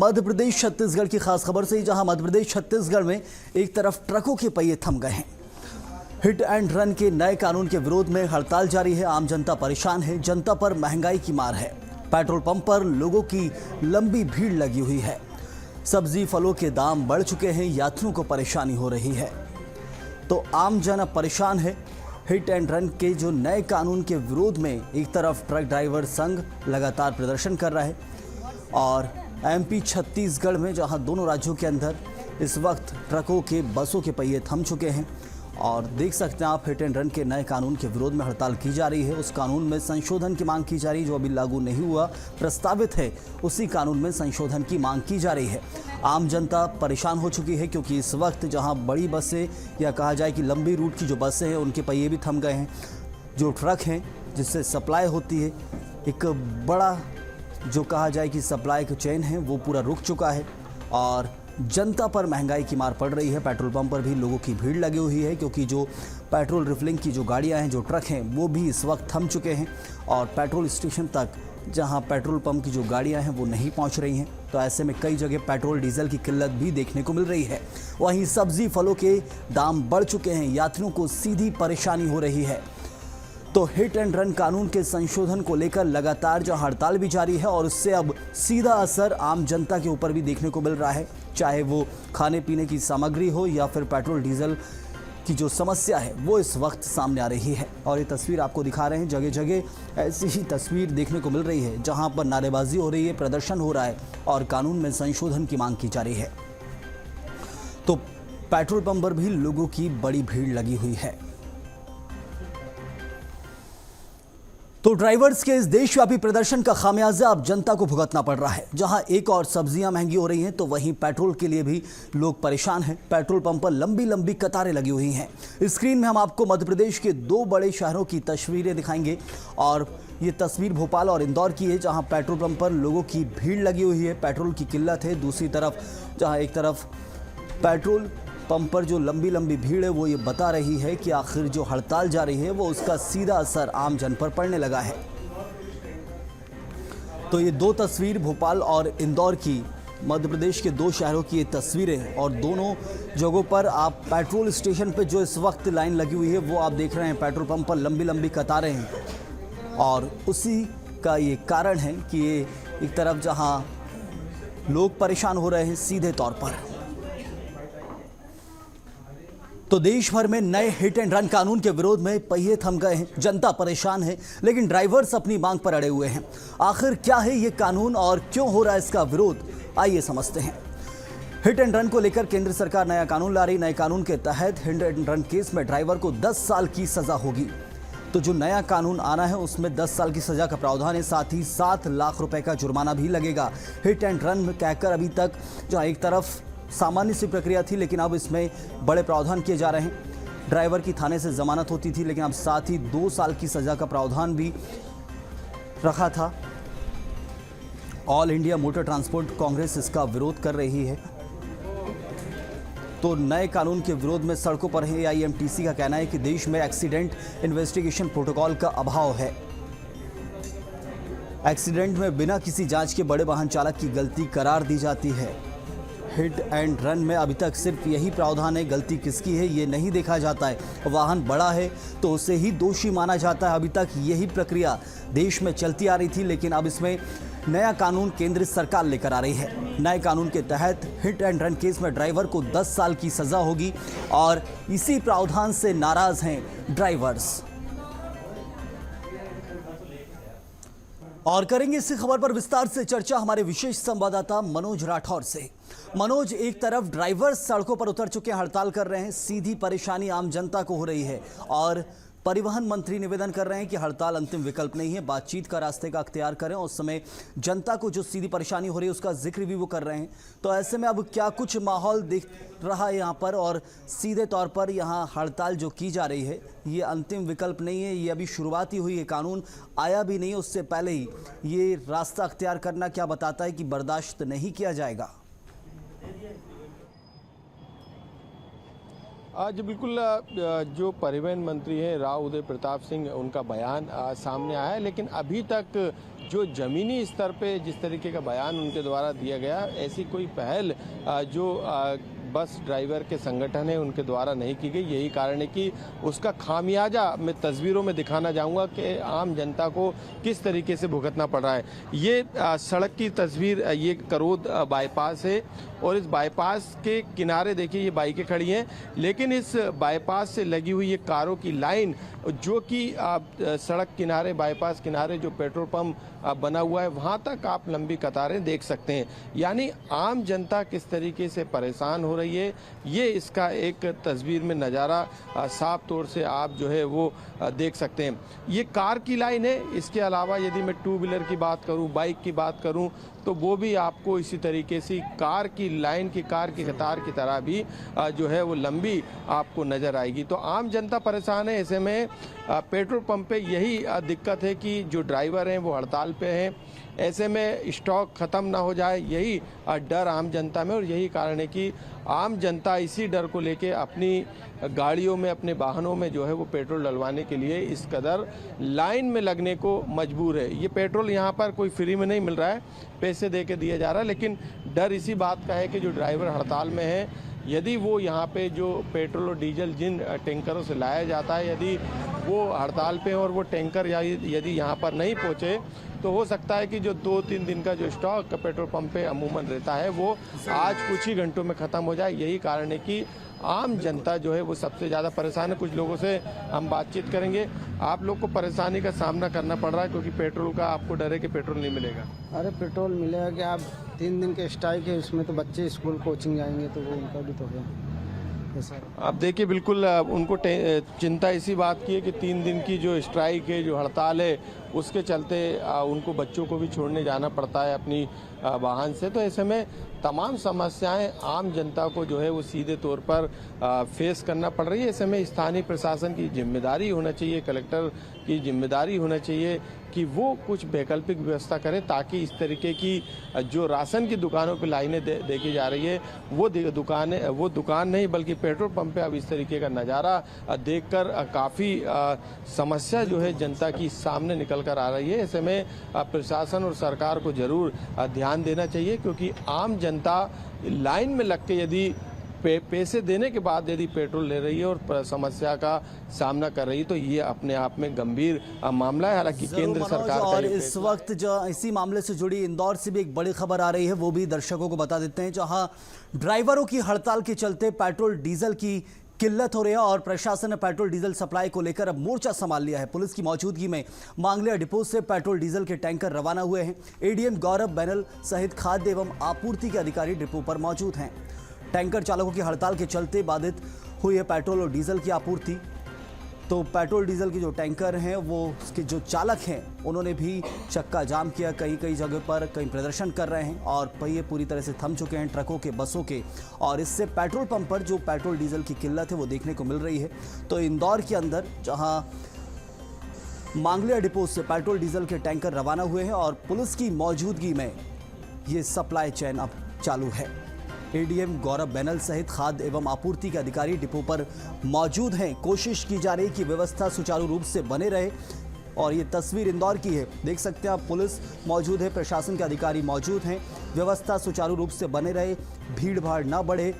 मध्य प्रदेश छत्तीसगढ़ की खास खबर से, जहां मध्य प्रदेश छत्तीसगढ़ में एक तरफ ट्रकों के पहिए थम गए हैं। हिट एंड रन के नए कानून के विरोध में हड़ताल जारी है। आम जनता परेशान है। जनता पर महंगाई की मार है। पेट्रोल पंप पर लोगों की लंबी भीड़ लगी हुई है। सब्जी फलों के दाम बढ़ चुके हैं। यात्रियों को परेशानी हो रही है। तो आम जन अब परेशान है। हिट एंड रन के जो नए कानून के विरोध में एक तरफ ट्रक ड्राइवर संघ लगातार प्रदर्शन कर रहा है और एमपी छत्तीसगढ़ में, जहां दोनों राज्यों के अंदर इस वक्त ट्रकों के बसों के पहिए थम चुके हैं और देख सकते हैं आप, हिट एंड रन के नए कानून के विरोध में हड़ताल की जा रही है। उस कानून में संशोधन की मांग की जा रही है जो अभी लागू नहीं हुआ, प्रस्तावित है। उसी कानून में संशोधन की मांग की जा रही है। आम जनता परेशान हो चुकी है क्योंकि इस वक्त जहां बड़ी बसें या कहा जाए कि लंबी रूट की जो बसें हैं उनके पहिए भी थम गए हैं। जो ट्रक हैं जिससे सप्लाई होती है, एक बड़ा जो कहा जाए कि सप्लाई का चेन है वो पूरा रुक चुका है और जनता पर महंगाई की मार पड़ रही है। पेट्रोल पंप पर भी लोगों की भीड़ लगी हुई है क्योंकि जो पेट्रोल रिफिलिंग की जो गाड़ियां हैं, जो ट्रक हैं, वो भी इस वक्त थम चुके हैं और पेट्रोल स्टेशन तक जहां पेट्रोल पंप की जो गाड़ियां हैं वो नहीं पहुंच रही हैं। तो ऐसे में कई जगह पेट्रोल डीजल की किल्लत भी देखने को मिल रही है। वहीं सब्जी फलों के दाम बढ़ चुके हैं। यात्रियों को सीधी परेशानी हो रही है। तो हिट एंड रन कानून के संशोधन को लेकर लगातार जो हड़ताल भी जारी है और उससे अब सीधा असर आम जनता के ऊपर भी देखने को मिल रहा है, चाहे वो खाने पीने की सामग्री हो या फिर पेट्रोल डीजल की जो समस्या है वो इस वक्त सामने आ रही है। और ये तस्वीर आपको दिखा रहे हैं, जगह जगह ऐसी ही तस्वीर देखने को मिल रही है जहां पर नारेबाजी हो रही है, प्रदर्शन हो रहा है और कानून में संशोधन की मांग की जा रही है। तो पेट्रोल पंप पर भी लोगों की बड़ी भीड़ लगी हुई है। तो ड्राइवर्स के इस देशव्यापी प्रदर्शन का खामियाजा अब जनता को भुगतना पड़ रहा है। जहां एक और सब्जियां महंगी हो रही हैं तो वहीं पेट्रोल के लिए भी लोग परेशान हैं। पेट्रोल पंप पर लंबी लंबी कतारें लगी हुई हैं। स्क्रीन में हम आपको मध्य प्रदेश के दो बड़े शहरों की तस्वीरें दिखाएंगे और ये तस्वीर भोपाल और इंदौर की है जहां पेट्रोल पंप पर लोगों की भीड़ लगी हुई है। पेट्रोल की किल्लत है। दूसरी तरफ जहाँ एक तरफ पेट्रोल पंप पर जो लंबी लंबी भीड़ है वो ये बता रही है कि आखिर जो हड़ताल जारी है वो उसका सीधा असर आम जन पर पड़ने लगा है। तो ये दो तस्वीर भोपाल और इंदौर की, मध्य प्रदेश के दो शहरों की ये तस्वीरें और दोनों जगहों पर आप पेट्रोल स्टेशन पे जो इस वक्त लाइन लगी हुई है वो आप देख रहे हैं। पेट्रोल पंप पर लंबी लंबी कतारें हैं और उसी का ये कारण है कि ये एक तरफ जहां लोग परेशान हो रहे हैं सीधे तौर पर। तो देश भर में नए हिट एंड रन कानून के विरोध में पहिए थम गए हैं। जनता परेशान है लेकिन ड्राइवर्स अपनी मांग पर अड़े हुए हैं। आखिर क्या है ये कानून और क्यों हो रहा है इसका विरोध, आइए समझते हैं। हिट एंड रन को लेकर केंद्र सरकार नया कानून ला रही। नए कानून के तहत हिट एंड रन केस में ड्राइवर को 10 साल की सजा होगी। तो जो नया कानून आना है उसमें 10 साल की सजा का प्रावधान है। साथ ही 7 लाख रुपए का जुर्माना भी लगेगा। हिट एंड रन कहकर अभी तक जहाँ एक तरफ सामान्य सी प्रक्रिया थी लेकिन अब इसमें बड़े प्रावधान किए जा रहे हैं। ड्राइवर की थाने से जमानत होती थी लेकिन अब साथ ही 2 साल की सजा का प्रावधान भी रखा था। All India motor transport Congress इसका विरोध कर रही है। तो नए कानून के विरोध में सड़कों पर है। AIMTC का कहना है कि देश में एक्सीडेंट इन्वेस्टिगेशन प्रोटोकॉल का अभाव है। एक्सीडेंट में बिना किसी जांच के बड़े वाहन चालक की गलती करार दी जाती है। हिट एंड रन में अभी तक सिर्फ यही प्रावधान है, गलती किसकी है ये नहीं देखा जाता है। वाहन बड़ा है तो उसे ही दोषी माना जाता है। अभी तक यही प्रक्रिया देश में चलती आ रही थी लेकिन अब इसमें नया कानून केंद्र सरकार लेकर आ रही है। नए कानून के तहत हिट एंड रन केस में ड्राइवर को 10 साल की सजा होगी और इसी प्रावधान से नाराज हैं ड्राइवर्स। और करेंगे इसी खबर पर विस्तार से चर्चा हमारे विशेष संवाददाता मनोज राठौर से। मनोज, एक तरफ ड्राइवर्स सड़कों पर उतर चुके हैं, हड़ताल कर रहे हैं, सीधी परेशानी आम जनता को हो रही है और परिवहन मंत्री निवेदन कर रहे हैं कि हड़ताल अंतिम विकल्प नहीं है, बातचीत का रास्ते का अख्तियार करें। उस समय जनता को जो सीधी परेशानी हो रही है उसका जिक्र भी वो कर रहे हैं। तो ऐसे में अब क्या कुछ माहौल दिख रहा है यहाँ पर और सीधे तौर पर यहाँ हड़ताल जो की जा रही है ये अंतिम विकल्प नहीं है, ये अभी शुरुआत ही हुई है, कानून आया भी नहीं, उससे पहले ही ये रास्ता अख्तियार करना क्या बताता है कि बर्दाश्त नहीं किया जाएगा? आज बिल्कुल जो परिवहन मंत्री हैं राव उदय प्रताप सिंह, उनका बयान सामने आया है लेकिन अभी तक जो ज़मीनी स्तर पे जिस तरीके का बयान उनके द्वारा दिया गया, ऐसी कोई पहल जो बस ड्राइवर के संगठन है उनके द्वारा नहीं की गई। यही कारण है कि उसका खामियाजा मैं तस्वीरों में दिखाना चाहूँगा कि आम जनता को किस तरीके से भुगतना पड़ रहा है। ये सड़क की तस्वीर, ये करोद बाईपास है और इस बाईपास के किनारे देखिए ये बाइकें खड़ी हैं, लेकिन इस बाईपास से लगी हुई ये कारों की लाइन जो कि सड़क किनारे, बाईपास किनारे जो पेट्रोल पंप बना हुआ है वहाँ तक आप लंबी कतारें देख सकते हैं। यानी आम जनता किस तरीके से परेशान हो रही है, ये इसका एक तस्वीर में नज़ारा साफ तौर से आप जो है वो देख सकते हैं। ये कार की लाइन है। इसके अलावा यदि मैं टू व्हीलर की बात करूं, बाइक की बात करूं, तो वो भी आपको इसी तरीके से कार की लाइन की, कार की कतार की तरह भी जो है वो लंबी आपको नज़र आएगी। तो आम जनता परेशान है। ऐसे में पेट्रोल पंप पे यही दिक्कत है कि जो ड्राइवर हैं वो हड़ताल पे हैं। ऐसे में स्टॉक ख़त्म ना हो जाए, यही डर आम जनता में, और यही कारण है कि आम जनता इसी डर को लेके अपनी गाड़ियों में, अपने वाहनों में जो है वो पेट्रोल डलवाने के लिए इस कदर लाइन में लगने को मजबूर है। ये पेट्रोल यहाँ पर कोई फ्री में नहीं मिल रहा है, पैसे दे के दिया जा रहा है, लेकिन डर इसी बात का है कि जो ड्राइवर हड़ताल में है, यदि वो यहाँ पे जो पेट्रोल और डीजल जिन टैंकरों से लाया जाता है, यदि वो हड़ताल पे हैं और वो टैंकर यदि यहाँ पर नहीं पहुँचे, तो हो सकता है कि जो 2-3 दिन का जो स्टॉक पेट्रोल पंप पे अमूमन रहता है वो आज कुछ ही घंटों में ख़त्म हो जाए। यही कारण है कि आम जनता जो है वो सबसे ज़्यादा परेशान है। कुछ लोगों से हम बातचीत करेंगे। आप लोग को परेशानी का सामना करना पड़ रहा है क्योंकि पेट्रोल का आपको डर है कि पेट्रोल नहीं मिलेगा। अरे पेट्रोल मिलेगा कि आप 3 दिन के स्ट्राइक है, उसमें तो बच्चे स्कूल कोचिंग जाएंगे तो वो उनका भी तो है। आप देखिए बिल्कुल उनको चिंता इसी बात की है कि 3 दिन की जो स्ट्राइक है, जो हड़ताल है, उसके चलते उनको बच्चों को भी छोड़ने जाना पड़ता है अपनी वाहन से। तो ऐसे में तमाम समस्याएं आम जनता को जो है वो सीधे तौर पर फेस करना पड़ रही है। ऐसे में स्थानीय प्रशासन की जिम्मेदारी होना चाहिए, कलेक्टर की जिम्मेदारी होना चाहिए कि वो कुछ वैकल्पिक व्यवस्था करें ताकि इस तरीके की जो राशन की दुकानों पर लाइनें देखी जा रही है वो दुकान नहीं बल्कि पेट्रोल पंप पे अब इस तरीके का नज़ारा देखकर काफ़ी समस्या जो है जनता की सामने निकल कर आ रही है। ऐसे में प्रशासन और सरकार को ज़रूर ध्यान देना चाहिए क्योंकि आम जनता लाइन में लग के यदि पैसे देने के बाद यदि पेट्रोल ले रही है और समस्या का सामना कर रही है तो ये अपने आप में गंभीर मामला है। हालांकि केंद्र सरकार और इस वक्त जो इसी मामले से जुड़ी इंदौर से भी एक बड़ी खबर आ रही है, वो भी दर्शकों को बता देते हैं, जहां ड्राइवरों की हड़ताल के चलते पेट्रोल डीजल की किल्लत हो रही है और प्रशासन ने पेट्रोल डीजल सप्लाई को लेकर अब मोर्चा संभाल लिया है। पुलिस की मौजूदगी में मांगलिया डिपो से पेट्रोल डीजल के टैंकर रवाना हुए हैं। एडीएम गौरव बैनल सहित खाद्य एवं आपूर्ति के अधिकारी डिपो पर मौजूद हैं। टैंकर चालकों की हड़ताल के चलते बाधित हुई है पेट्रोल और डीजल की आपूर्ति। तो पेट्रोल डीजल के जो टैंकर हैं वो उसके जो चालक हैं उन्होंने भी चक्का जाम किया, कई जगह पर कई प्रदर्शन कर रहे हैं और पहिए पूरी तरह से थम चुके हैं ट्रकों के, बसों के, और इससे पेट्रोल पंप पर जो पेट्रोल डीजल की किल्लत है वो देखने को मिल रही है। तो इंदौर के अंदर जहां मांगलिया डिपो से पेट्रोल डीजल के टैंकर रवाना हुए हैं और पुलिस की मौजूदगी में ये सप्लाई चेन अब चालू है। एडीएम गौरव बैनल सहित खाद्य एवं आपूर्ति के अधिकारी डिपो पर मौजूद हैं। कोशिश की जा रही है कि व्यवस्था सुचारू रूप से बने रहे और ये तस्वीर इंदौर की है, देख सकते हैं आप। पुलिस मौजूद है, प्रशासन के अधिकारी मौजूद हैं, व्यवस्था सुचारू रूप से बने रहे, भीड़ भाड़ ना बढ़े।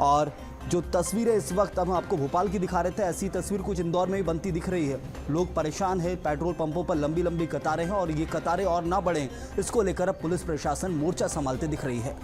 और जो तस्वीरें इस वक्त हम आपको भोपाल की दिखा रहे थे, ऐसी तस्वीर कुछ इंदौर में भी बनती दिख रही है। लोग परेशान हैं, पेट्रोल पंपों पर लंबी लंबी कतारें हैं और ये कतारें और ना बढ़ें, इसको लेकर अब पुलिस प्रशासन मोर्चा संभालते दिख रही है।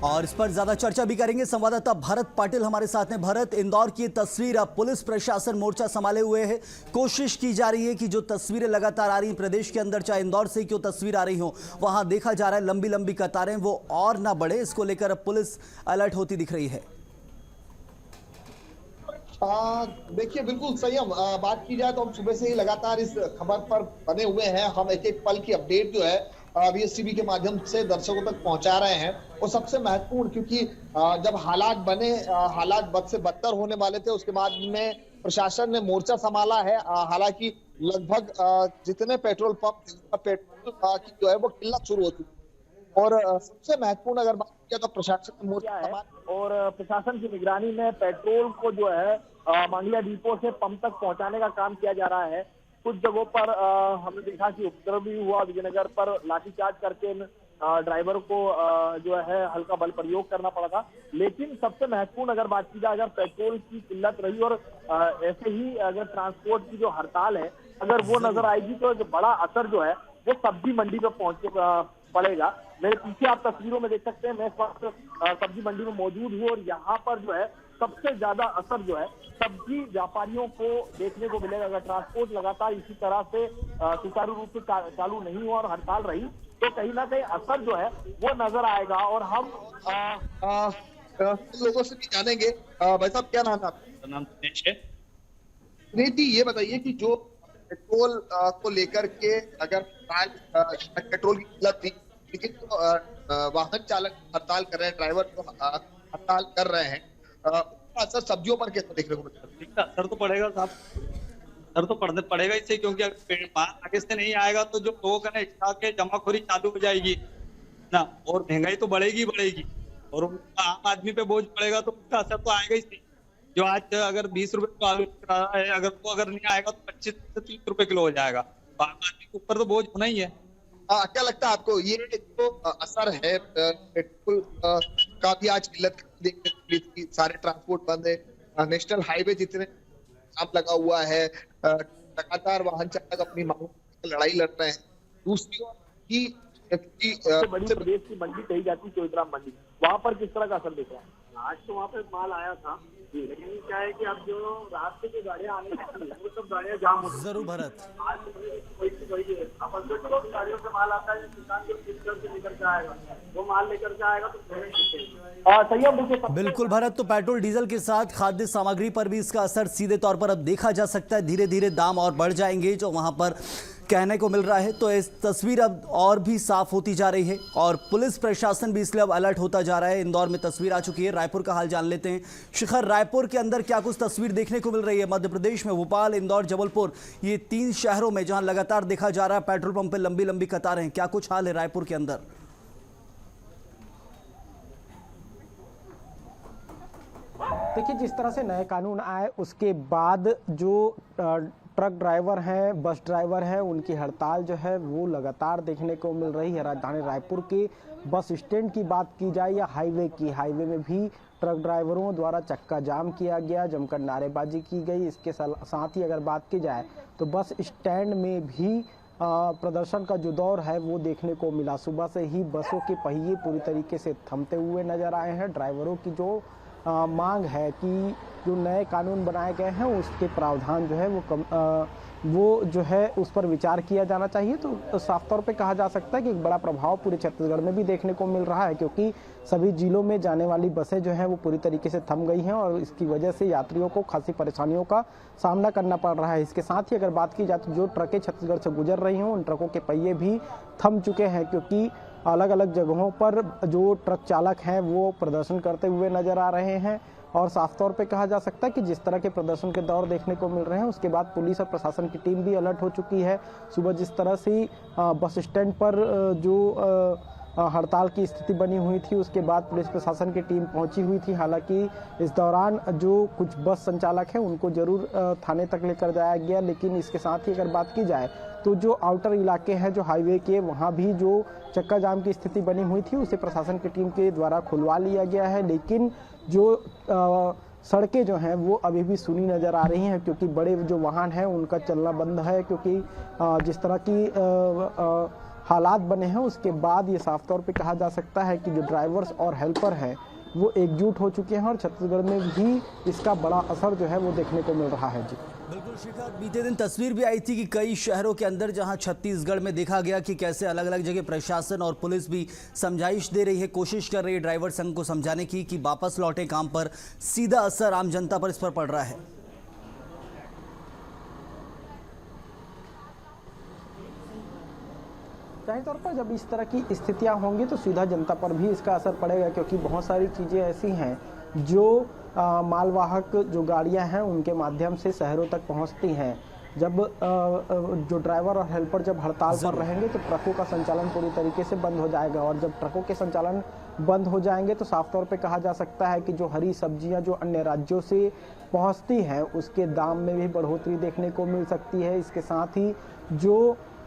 और इस पर ज्यादा चर्चा भी करेंगे, संवाददाता भरत पाटिल हमारे साथ हैं। भरत, इंदौर की तस्वीर, अब पुलिस प्रशासन मोर्चा संभाले हुए है, कोशिश की जा रही है कि जो तस्वीरें लगातार आ रही हैं प्रदेश के अंदर, चाहे इंदौर से क्यों तस्वीर आ रही हो, वहां देखा जा रहा है लंबी लंबी कतारें वो और ना बढ़े, इसको लेकर अब पुलिस अलर्ट होती दिख रही है। देखिए बिल्कुल सही, हम बात की जाए तो हम सुबह से ही लगातार इस खबर पर बने हुए हैं। हम एक एक पल की अपडेट जो है बीएसटीवी के माध्यम से दर्शकों तक पहुंचा रहे हैं। और सबसे महत्वपूर्ण, क्योंकि जब हालात बने, हालात बद से बदतर होने वाले थे, उसके बाद में प्रशासन ने मोर्चा संभाला है। हालांकि लगभग जितने पेट्रोल पंप, पेट्रोल की जो है वो किल्लत शुरू हो चुकी है। और सबसे महत्वपूर्ण अगर बात किया तो प्रशासन किया है और प्रशासन की निगरानी में पेट्रोल को जो है मांडलिया डिपो से पंप तक पहुंचाने का काम किया जा रहा है। कुछ जगहों पर हमने देखा कि उपद्रव भी हुआ, विजयनगर पर लाठीचार्ज करके ड्राइवर को जो है हल्का बल प्रयोग करना पड़ा था। लेकिन सबसे महत्वपूर्ण अगर बात की जाए, अगर पेट्रोल की किल्लत रही और ऐसे ही अगर ट्रांसपोर्ट की जो हड़ताल है अगर वो नजर आएगी तो जो बड़ा असर जो है वो सब्जी मंडी पे पड़ेगा। मेरे पीछे आप तस्वीरों में देख सकते हैं, मैं इस वक्त सब्जी मंडी में मौजूद हूँ और यहाँ पर जो है सबसे ज्यादा असर जो है सब्जी व्यापारियों को देखने को मिलेगा। अगर ट्रांसपोर्ट लगातार इसी तरह से सुचारू रूप से चालू नहीं हुआ और हड़ताल रही तो कहीं ना कहीं असर जो है वो नजर आएगा। और हम लोगों से भी जानेंगे। भाई साहब, क्या नाम है आपका? नाम दिनेश है। दिनेश जी, ये बताइए कि जो पेट्रोल को लेकर के अगर पेट्रोल की किल्लत थी, लेकिन वाहन चालक हड़ताल कर रहे हैं, ड्राइवर को हड़ताल कर रहे हैं, असर सब्जियों पर कैसे देखने को मिलता है? असर तो पड़ेगा साहब, असर तो पड़ेगा इससे, क्योंकि अगर माल आगे से नहीं आएगा तो जो लोग है ना एक्स्ट्रा के जमाखोरी चालू हो जाएगी ना, और महंगाई तो बढ़ेगी और आम आदमी पे बोझ पड़ेगा तो उसका असर तो आएगा ही सही। जो आज अगर 20 रुपए तो आलू बिक रहा है, अगर वो अगर नहीं आएगा तो 25 से 30 रुपए किलो हो जाएगा, तो आम आदमी के ऊपर तो बोझ होना ही है। क्या लगता है आपको, ये जो असर है पेट्रोल का भी आज किल्लत देखने को मिली थी, सारे ट्रांसपोर्ट बंद है, नेशनल हाईवे जितने जाम लगा हुआ है, लगातार वाहन चालक अपनी मांगों की लड़ाई लड़ रहे हैं। दूसरी ओर की बड़ी प्रदेश की मंडी कही जाती है चौधराम मंडी, वहाँ पर किस तरह का असर दिख रहा है? आज तो वहाँ पे माल आया था, लेकिन क्या है कि अब जो रात से जो गाड़ियाँ आने लगी वो सब गाड़ियाँ जाम हो जरूर भरत। आज गाड़ियों से माल आता है, किसान जो से लेकर के आएगा वो माल लेकर के आएगा तो बिल्कुल भरत, तो पेट्रोल डीजल के साथ खाद्य सामग्री पर भी इसका असर सीधे तौर पर अब देखा जा सकता है। धीरे धीरे दाम और बढ़ जाएंगे जो वहां पर कहने को मिल रहा है, तो इस तस्वीर अब और भी साफ होती जा रही है और पुलिस प्रशासन भी इसलिए अब अलर्ट होता जा रहा है। इंदौर में तस्वीर आ चुकी है, रायपुर का हाल जान लेते हैं। शिखर, रायपुर के अंदर क्या कुछ तस्वीर देखने को मिल रही है? मध्य प्रदेश में भोपाल, इंदौर, जबलपुर, ये 3 शहरों में जहां लगातार देखा जा रहा है पेट्रोल पंप पे लंबी लंबी कतारें हैं, क्या कुछ हाल है रायपुर के अंदर? देखिए, जिस तरह से नए कानून आए उसके बाद जो ट्रक ड्राइवर हैं, बस ड्राइवर हैं, उनकी हड़ताल जो है वो लगातार देखने को मिल रही है। राजधानी रायपुर के बस स्टैंड की बात की जाए या हाईवे में भी ट्रक ड्राइवरों द्वारा चक्का जाम किया गया, जमकर नारेबाजी की गई। इसके साथ ही अगर बात की जाए तो बस स्टैंड में भी प्रदर्शन का जो दौर है वो देखने को मिला। सुबह से ही बसों के पहिए पूरी तरीके से थमते हुए नजर आए हैं। ड्राइवरों की जो मांग है कि जो नए कानून बनाए गए हैं उसके प्रावधान जो है वो जो है उस पर विचार किया जाना चाहिए। तो साफ तौर पे कहा जा सकता है कि एक बड़ा प्रभाव पूरे छत्तीसगढ़ में भी देखने को मिल रहा है, क्योंकि सभी जिलों में जाने वाली बसें जो हैं वो पूरी तरीके से थम गई हैं और इसकी वजह से यात्रियों को खासी परेशानियों का सामना करना पड़ रहा है। इसके साथ ही अगर बात की जाए तो जो ट्रकें छत्तीसगढ़ से गुजर रही हैं उन ट्रकों के पहिए भी थम चुके हैं, क्योंकि अलग अलग जगहों पर जो ट्रक चालक हैं वो प्रदर्शन करते हुए नजर आ रहे हैं। और साफ तौर पे कहा जा सकता है कि जिस तरह के प्रदर्शन के दौर देखने को मिल रहे हैं उसके बाद पुलिस और प्रशासन की टीम भी अलर्ट हो चुकी है। सुबह जिस तरह से बस स्टैंड पर जो हड़ताल की स्थिति बनी हुई थी उसके बाद पुलिस प्रशासन की टीम पहुंची हुई थी। हालांकि इस दौरान जो कुछ बस संचालक हैं उनको जरूर थाने तक लेकर जाया गया, लेकिन इसके साथ ही अगर बात की जाए तो जो आउटर इलाके हैं जो हाईवे के, वहां भी जो चक्का जाम की स्थिति बनी हुई थी उसे प्रशासन की टीम के द्वारा खुलवा लिया गया है। लेकिन जो सड़कें जो हैं वो अभी भी सूनी नज़र आ रही हैं, क्योंकि बड़े जो वाहन हैं उनका चलना बंद है, क्योंकि जिस तरह की हालात बने हैं उसके बाद ये साफ तौर पे कहा जा सकता है कि जो ड्राइवर्स और हेल्पर हैं वो एकजुट हो चुके हैं और छत्तीसगढ़ में भी इसका बड़ा असर जो है वो देखने को मिल रहा है। जी बिल्कुल शिखर, बीते दिन तस्वीर भी आई थी कि कई शहरों के अंदर जहां छत्तीसगढ़ में देखा गया कि कैसे अलग अलग जगह प्रशासन और पुलिस भी समझाइश दे रही है, कोशिश कर रही है ड्राइवर संघ को समझाने की कि वापस लौटे काम पर। सीधा असर आम जनता पर इस पर पड़ रहा है। जाहिर तौर पर जब इस तरह की स्थितियां होंगी तो सीधा जनता पर भी इसका असर पड़ेगा, क्योंकि बहुत सारी चीज़ें ऐसी हैं जो मालवाहक जो गाड़ियां हैं उनके माध्यम से शहरों तक पहुंचती हैं। जब जो ड्राइवर और हेल्पर जब हड़ताल पर रहेंगे तो ट्रकों का संचालन पूरी तरीके से बंद हो जाएगा, और जब ट्रकों के संचालन बंद हो जाएंगे तो साफ तौर पे कहा जा सकता है कि जो हरी सब्जियां जो अन्य राज्यों से पहुंचती हैं उसके दाम में भी बढ़ोतरी देखने को मिल सकती है। इसके साथ ही जो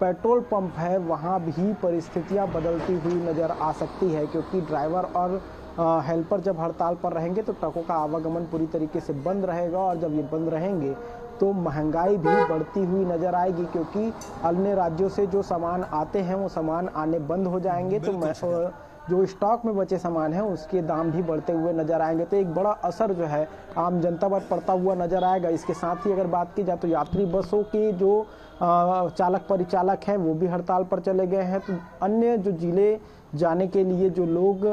पेट्रोल पंप है वहां भी परिस्थितियां बदलती हुई नज़र आ सकती है, क्योंकि ड्राइवर और हेल्पर जब हड़ताल पर रहेंगे तो ट्रकों का आवागमन पूरी तरीके से बंद रहेगा, और जब ये बंद रहेंगे तो महंगाई भी बढ़ती हुई नज़र आएगी, क्योंकि अन्य राज्यों से जो सामान आते हैं वो सामान आने बंद हो जाएंगे, तो जो स्टॉक में बचे सामान हैं उसके दाम भी बढ़ते हुए नजर आएंगे। तो एक बड़ा असर जो है आम जनता पर पड़ता हुआ नजर आएगा। इसके साथ ही अगर बात की जाए तो यात्री बसों के जो चालक परिचालक हैं वो भी हड़ताल पर चले गए हैं। तो अन्य जो जिले जाने के लिए जो लोग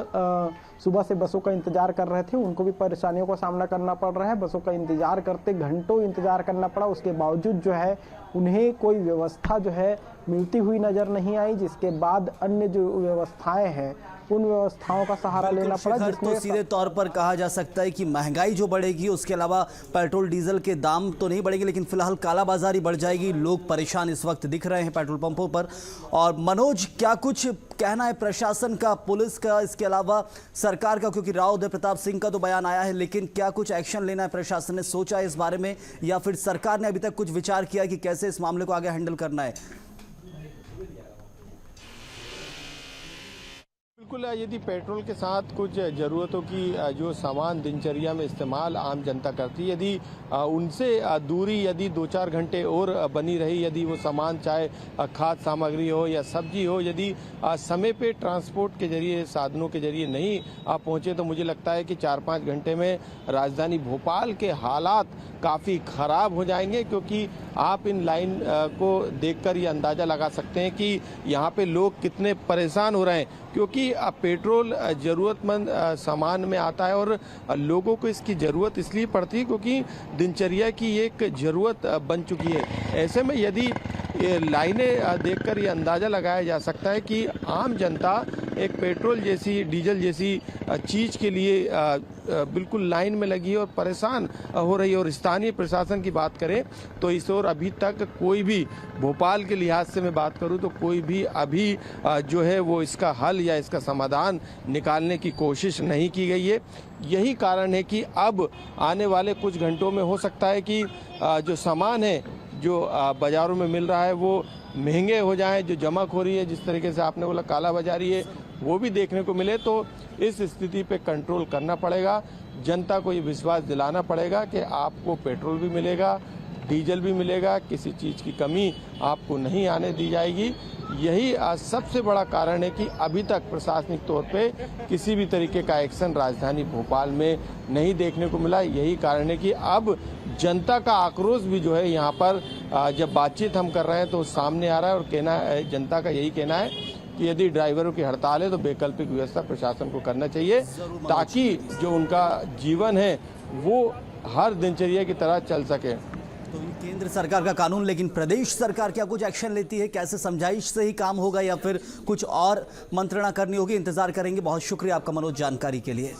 सुबह से बसों का इंतजार कर रहे थे उनको भी परेशानियों का सामना करना पड़ रहा है। बसों का इंतजार करते घंटों इंतजार करना पड़ा, उसके बावजूद जो है उन्हें कोई व्यवस्था जो है मिलती हुई नजर नहीं आई, जिसके बाद अन्य जो व्यवस्थाएं हैं उन व्यवस्थाओं का सहारा लेना पड़ा। तो सीधे तौर पर कहा जा सकता है कि महंगाई जो बढ़ेगी उसके अलावा पेट्रोल डीजल के दाम तो नहीं बढ़ेंगे, लेकिन फिलहाल कालाबाजारी बढ़ जाएगी। लोग परेशान इस वक्त दिख रहे हैं पेट्रोल पंपों पर। और मनोज, क्या कुछ कहना है प्रशासन का, पुलिस का, इसके अलावा सरकार का? क्योंकि राव उदय प्रताप सिंह का तो बयान आया है, लेकिन क्या कुछ एक्शन लेना है प्रशासन ने सोचा है इस बारे में, या फिर सरकार ने अभी तक कुछ विचार किया कि कैसे इस मामले को आगे हैंडल करना है? बिल्कुल, यदि पेट्रोल के साथ कुछ ज़रूरतों की जो सामान दिनचर्या में इस्तेमाल आम जनता करती है, यदि उनसे दूरी यदि 2-4 घंटे और बनी रही, यदि वो सामान चाहे खाद्य सामग्री हो या सब्जी हो, यदि समय पे ट्रांसपोर्ट के जरिए, साधनों के जरिए नहीं पहुँचे, तो मुझे लगता है कि 4-5 घंटे में राजधानी भोपाल के हालात काफ़ी ख़राब हो जाएंगे। क्योंकि आप इन लाइन को देखकर ये अंदाज़ा लगा सकते हैं कि यहाँ पे लोग कितने परेशान हो रहे हैं, क्योंकि पेट्रोल ज़रूरतमंद सामान में आता है और लोगों को इसकी ज़रूरत इसलिए पड़ती है क्योंकि दिनचर्या की एक ज़रूरत बन चुकी है। ऐसे में यदि लाइनें देखकर ये अंदाज़ा लगाया जा सकता है कि आम जनता एक पेट्रोल जैसी, डीजल जैसी चीज़ के लिए बिल्कुल लाइन में लगी है और परेशान हो रही है। और स्थानीय प्रशासन की बात करें तो इस ओर अभी तक कोई भी, भोपाल के लिहाज से मैं बात करूं तो कोई भी अभी जो है वो इसका हल या इसका समाधान निकालने की कोशिश नहीं की गई है। यही कारण है कि अब आने वाले कुछ घंटों में हो सकता है कि जो सामान है जो बाज़ारों में मिल रहा है वो महंगे हो जाएं, जो जमाखोरी है, जिस तरीके से आपने बोला कालाबाजारी है, वो भी देखने को मिले। तो इस स्थिति पे कंट्रोल करना पड़ेगा, जनता को ये विश्वास दिलाना पड़ेगा कि आपको पेट्रोल भी मिलेगा, डीजल भी मिलेगा, किसी चीज़ की कमी आपको नहीं आने दी जाएगी। यही सबसे बड़ा कारण है कि अभी तक प्रशासनिक तौर पे किसी भी तरीके का एक्शन राजधानी भोपाल में नहीं देखने को मिला। यही कारण है कि अब जनता का आक्रोश भी जो है यहाँ पर जब बातचीत हम कर रहे हैं तो सामने आ रहा है। और कहना है, जनता का यही कहना है कि यदि ड्राइवरों की हड़ताल है तो वैकल्पिक व्यवस्था प्रशासन को करना चाहिए, ताकि जो उनका जीवन है वो हर दिनचर्या की तरह चल सके। तो केंद्र सरकार का कानून, लेकिन प्रदेश सरकार क्या कुछ एक्शन लेती है? कैसे समझाइश से ही काम होगा या फिर कुछ और मंत्रणा करनी होगी? इंतजार करेंगे। बहुत शुक्रिया आपका मनोज जानकारी के लिए।